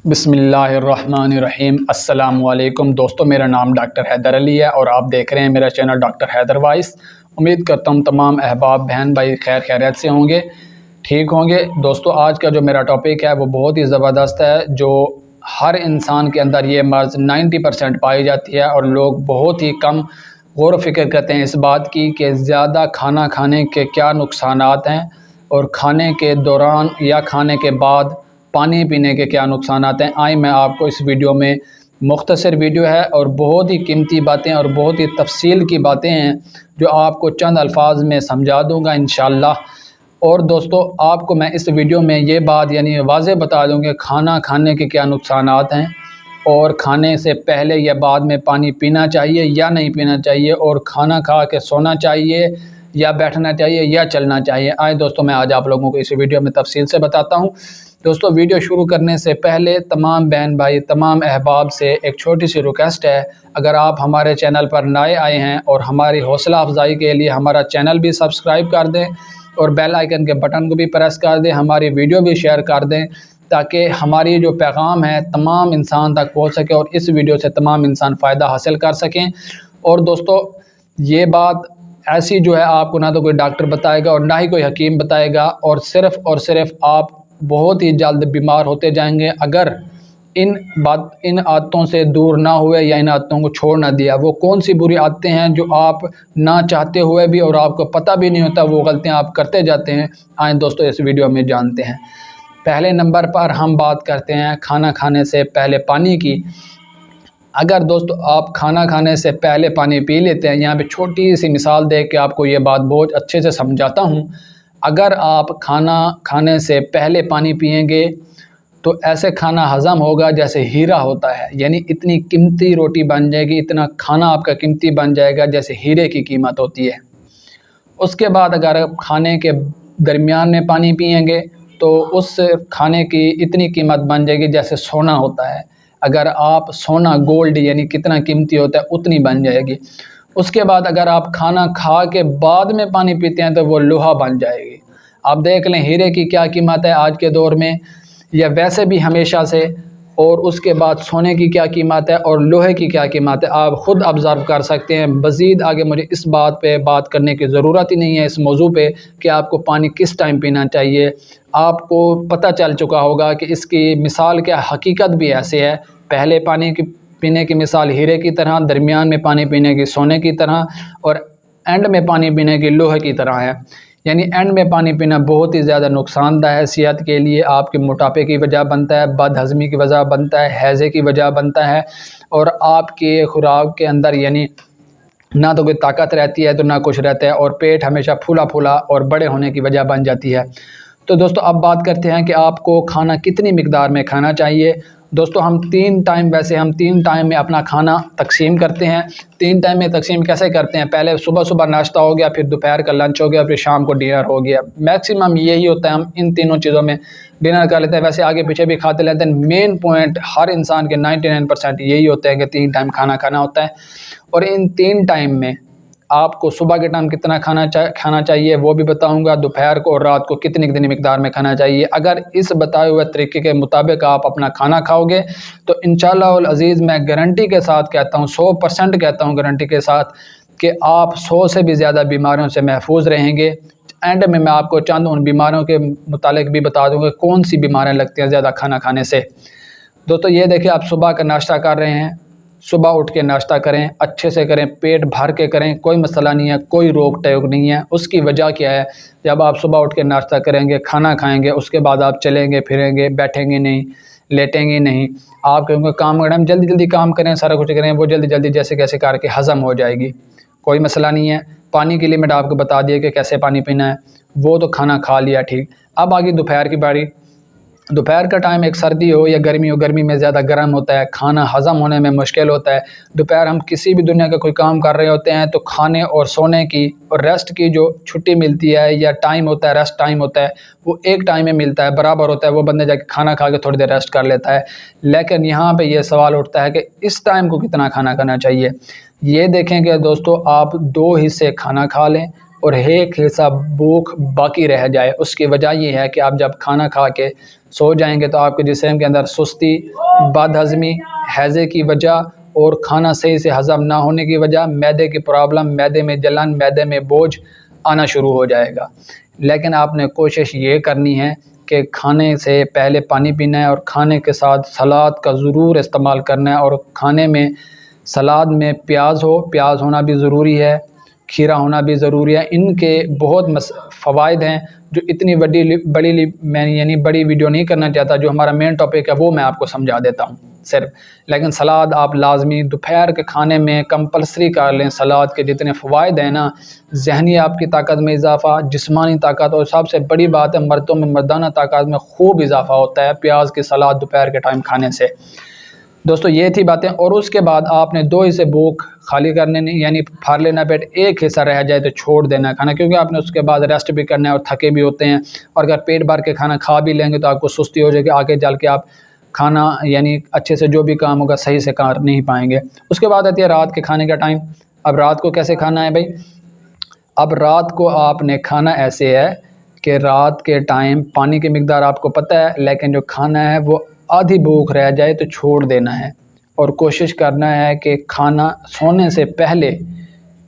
बिस्मिल्लाहिर्रहमानिर्रहीम। अस्सलामुअलैकुम दोस्तों, मेरा नाम डॉक्टर हैदर अली है और आप देख रहे हैं मेरा चैनल डॉक्टर हैदर वाइस। उम्मीद करता हूँ तमाम अहबाब बहन भाई खैरियत से होंगे, ठीक होंगे। दोस्तों, आज का जो मेरा टॉपिक है वो बहुत ही ज़बरदस्त है, जो हर इंसान के अंदर ये मर्ज़ 90% पाई जाती है और लोग बहुत ही कम गौर व फिक्र करते हैं इस बात की कि ज़्यादा खाना खाने के क्या नुकसानात हैं और खाने के दौरान या खाने के बाद पानी पीने के क्या नुकसानात हैं। आए मैं आपको इस वीडियो में, मुख्तसर वीडियो है और बहुत ही कीमती बातें और बहुत ही तफसील की बातें हैं जो आपको चंद अल्फाज में समझा दूंगा इंशाअल्लाह। और दोस्तों, आपको मैं इस वीडियो में ये बात यानी वाज़ेह बता दूँगा खाना खाने के क्या नुकसानात हैं और खाने से पहले या बाद में पानी पीना चाहिए या नहीं पीना चाहिए, और खाना खा के सोना चाहिए या बैठना चाहिए या चलना चाहिए। आए दोस्तों, मैं आज आप लोगों को इस वीडियो में तफसील से बताता हूँ। दोस्तों, वीडियो शुरू करने से पहले तमाम बहन भाई, तमाम अहबाब से एक छोटी सी रिक्वेस्ट है, अगर आप हमारे चैनल पर नए आए हैं और हमारी हौसला अफजाई के लिए हमारा चैनल भी सब्सक्राइब कर दें और बेल आइकन के बटन को भी प्रेस कर दें, हमारी वीडियो भी शेयर कर दें ताकि हमारी जो पैगाम है तमाम इंसान तक पहुँच सके और इस वीडियो से तमाम इंसान फ़ायदा हासिल कर सकें। और दोस्तों, ये बात ऐसी जो है आपको ना तो कोई डॉक्टर बताएगा और ना ही कोई हकीम बताएगा, और सिर्फ़ आप बहुत ही जल्द बीमार होते जाएंगे अगर इन आदतों से दूर ना हुए या इन आदतों को छोड़ ना दिया। वो कौन सी बुरी आदतें हैं जो आप ना चाहते हुए भी और आपको पता भी नहीं होता वो गलतियां आप करते जाते हैं। आए दोस्तों, इस वीडियो में जानते हैं। पहले नंबर पर हम बात करते हैं खाना खाने से पहले पानी की। अगर दोस्तों आप खाना खाने से पहले पानी पी लेते हैं, यहाँ पे छोटी सी मिसाल दे के आपको ये बात बहुत अच्छे से समझाता हूँ। अगर आप खाना खाने से पहले पानी पिएंगे तो ऐसे खाना हज़म होगा जैसे हीरा होता है, यानी इतनी कीमती रोटी बन जाएगी, इतना खाना आपका कीमती बन जाएगा जैसे हीरे की कीमत होती है। उसके बाद अगर आप खाने के दरमियान में पानी पिएंगे तो उस खाने की इतनी कीमत बन जाएगी जैसे सोना होता है। अगर आप सोना गोल्ड यानी कितना कीमती होता है उतनी बन जाएगी। उसके बाद अगर आप खाना खा के बाद में पानी पीते हैं तो वो लोहा बन जाएगी। आप देख लें हीरे की क्या कीमत है आज के दौर में या वैसे भी हमेशा से, और उसके बाद सोने की क्या कीमत है और लोहे की क्या कीमत है, आप ख़ुद ऑब्ज़र्व कर सकते हैं। मज़ीद आगे मुझे इस बात पे बात करने की ज़रूरत ही नहीं है इस मौजू पे कि आपको पानी किस टाइम पीना चाहिए। आपको पता चल चुका होगा कि इसकी मिसाल क्या, हकीकत भी ऐसे है। पहले पानी की पीने की मिसाल हीरे की तरह, दरमियान में पानी पीने की सोने की तरह और एंड में पानी पीने की लोहे की तरह है। यानी एंड में पानी पीना बहुत ही ज़्यादा नुकसानदायक है सेहत के लिए। आपके मोटापे की वजह बनता है, बदहज़मी की वजह बनता है, हैज़े की वजह बनता है और आपके खुराक के अंदर यानी ना तो कोई ताकत रहती है तो ना कुछ रहता है और पेट हमेशा फूला फूला और बड़े होने की वजह बन जाती है। तो दोस्तों, अब बात करते हैं कि आपको खाना कितनी मिकदार में खाना चाहिए। दोस्तों, हम तीन टाइम में अपना खाना तकसीम करते हैं। तीन टाइम में तकसीम कैसे करते हैं? पहले सुबह नाश्ता हो गया, फिर दोपहर का लंच हो गया, फिर शाम को डिनर हो गया। मैक्सिमम यही होता है, हम इन तीनों चीज़ों में डिनर कर लेते हैं। वैसे आगे पीछे भी खाते लेते हैं। मेन पॉइंट हर इंसान के 99% यही होता है कि तीन टाइम खाना खाना होता है। और इन तीन टाइम में आपको सुबह के टाइम कितना खाना चाहिए वो भी बताऊंगा, दोपहर को और रात को कितनी मिकदार में खाना चाहिए। अगर इस बताए हुए तरीके के मुताबिक आप अपना खाना खाओगे तो इंशाअल्लाह उल अज़ीज़ मैं गारंटी के साथ कहता हूँ, 100% कहता हूँ गारंटी के साथ कि आप 100 से भी ज़्यादा बीमारियों से महफूज रहेंगे। एंड में मैं आपको चंद उन बीमारियों के मुतालिक भी बता दूँगा कौन सी बीमारियाँ लगती हैं ज़्यादा खाना खाने से। दोस्तों, ये देखिए, आप सुबह का नाश्ता कर रहे हैं, सुबह उठ के नाश्ता करें, अच्छे से करें, पेट भर के करें, कोई मसला नहीं है, कोई रोक टोक नहीं है। उसकी वजह क्या है? जब आप सुबह उठ के नाश्ता करेंगे, खाना खाएंगे, उसके बाद आप चलेंगे फिरेंगे, बैठेंगे नहीं, लेटेंगे नहीं, आप कहेंगे काम करें, हम जल्दी काम करें, सारा कुछ करें, वो जल्दी जैसे कैसे करके हज़म हो जाएगी, कोई मसला नहीं है। पानी की लिमिट आपको बता दिए कि कैसे पानी पीना है, वो तो खाना खा लिया, ठीक। अब आ गई दोपहर की बारी। दोपहर का टाइम एक सर्दी हो या गर्मी हो, गर्मी में ज़्यादा गर्म होता है, खाना हज़म होने में मुश्किल होता है। दोपहर हम किसी भी दुनिया का कोई काम कर रहे होते हैं तो खाने और सोने की और रेस्ट की जो छुट्टी मिलती है या टाइम होता है, रेस्ट टाइम होता है, वो एक टाइम में मिलता है, बराबर होता है। वो बंदे जाके खाना खा के थोड़ी देर रेस्ट कर लेता है। लेकिन यहाँ पे ये सवाल उठता है कि इस टाइम को कितना खाना खाना चाहिए। ये देखेंगे दोस्तों, आप 2 हिस्से खाना खा लें, और एक हिस्सा भूख बाकी रह जाए। उसकी वजह यह है कि आप जब खाना खा के सो जाएंगे तो आपके जिस्म के अंदर सुस्ती, बदहज़मी, हैज़े की वजह और खाना सही से हज़म ना होने की वजह मैदे की प्रॉब्लम, मैदे में जलन, मैदे में बोझ आना शुरू हो जाएगा। लेकिन आपने कोशिश ये करनी है कि खाने से पहले पानी पीना है और खाने के साथ सलाद का ज़रूर इस्तेमाल करना है। और खाने में सलाद में प्याज होना भी ज़रूरी है, खीरा होना भी ज़रूरी है। इनके बहुत फ़वाइद हैं जो इतनी बड़ी वीडियो नहीं करना चाहता। जो हमारा मेन टॉपिक है वो मैं आपको समझा देता हूँ सिर्फ। लेकिन सलाद आप लाजमी दोपहर के खाने में कंपलसरी कर लें। सलाद के जितने फ़वाइद हैं ना, ज़हनी आपकी ताकत में इजाफ़ा, जिस्मानी ताकत, और सबसे बड़ी बात है मर्दों में मर्दाना ताकत में खूब इजाफ़ा होता है प्याज की सलाद दोपहर के टाइम खाने से। दोस्तों ये थी बातें। और उसके बाद आपने 2 हिस्से भूख खाली करने नहीं, यानी फाड़ लेना पेट, एक हिस्सा रह जाए तो छोड़ देना खाना, क्योंकि आपने उसके बाद रेस्ट भी करना है और थके भी होते हैं। और अगर पेट भर के खाना खा भी लेंगे तो आपको सुस्ती हो जाएगी, आगे चल के आप खाना यानी अच्छे से जो भी काम होगा सही से कर नहीं पाएंगे। उसके बाद आती है रात के खाने का टाइम। अब रात को कैसे खाना है भाई? अब रात को आपने खाना ऐसे है कि रात के टाइम पानी की मिकदार आपको पता है, लेकिन जो खाना है वो आधी भूख रह जाए तो छोड़ देना है। और कोशिश करना है कि खाना सोने से पहले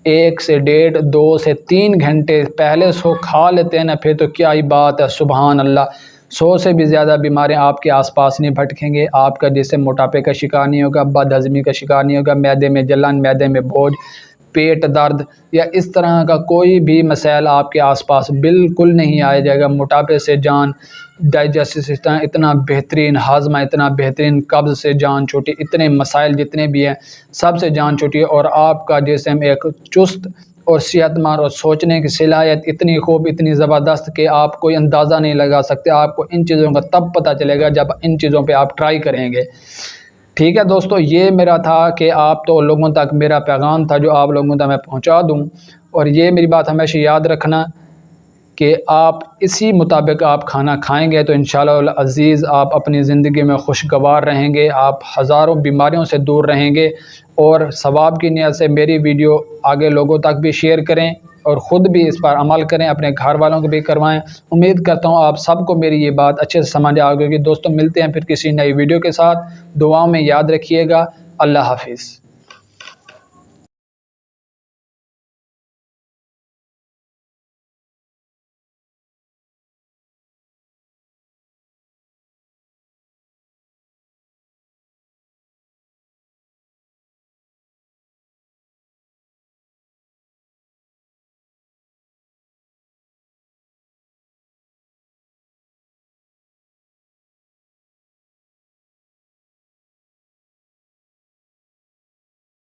1 से 1.5, 2 से 3 घंटे पहले सो खा लेते हैं ना, फिर तो क्या ही बात है, सुभान अल्लाह। 100 से भी ज़्यादा बीमारियां आपके आसपास नहीं भटकेंगे। आपका जैसे मोटापे का शिकार नहीं होगा, बदहज़मी का शिकार नहीं होगा, मैदे में जलन, मैदे में बोझ, पेट दर्द या इस तरह का कोई भी मसाइल आपके आसपास बिल्कुल नहीं आया जाएगा। मोटापे से जान, डाइजेस्टिव सिस्टम इतना बेहतरीन, हाजमा इतना बेहतरीन, कब्ज़ से जान छूटी, इतने मसाइल जितने भी हैं सबसे जान छूटी है। और आपका जिस्म एक चुस्त और सेहतमंद और सोचने की सलाहियत इतनी खूब, इतनी ज़बरदस्त कि आप कोई अंदाज़ा नहीं लगा सकते। आपको इन चीज़ों का तब पता चलेगा जब इन चीज़ों पे आप ट्राई करेंगे। ठीक है दोस्तों, ये मेरा था कि आप तो लोगों तक मेरा पैगाम था जो आप लोगों तक मैं पहुंचा दूं। और ये मेरी बात हमेशा याद रखना कि आप इसी मुताबिक आप खाना खाएंगे तो इंशाअल्लाह अज़ीज़ आप अपनी ज़िंदगी में खुशगवार रहेंगे, आप हज़ारों बीमारियों से दूर रहेंगे। और सवाब की नियत से मेरी वीडियो आगे लोगों तक भी शेयर करें और ख़ुद भी इस पर अमल करें, अपने घर वालों को भी करवाएं। उम्मीद करता हूँ आप सबको मेरी ये बात अच्छे से समझ आ गई। दोस्तों मिलते हैं फिर किसी नई वीडियो के साथ। दुआओं में याद रखिएगा। अल्लाह हाफिज़।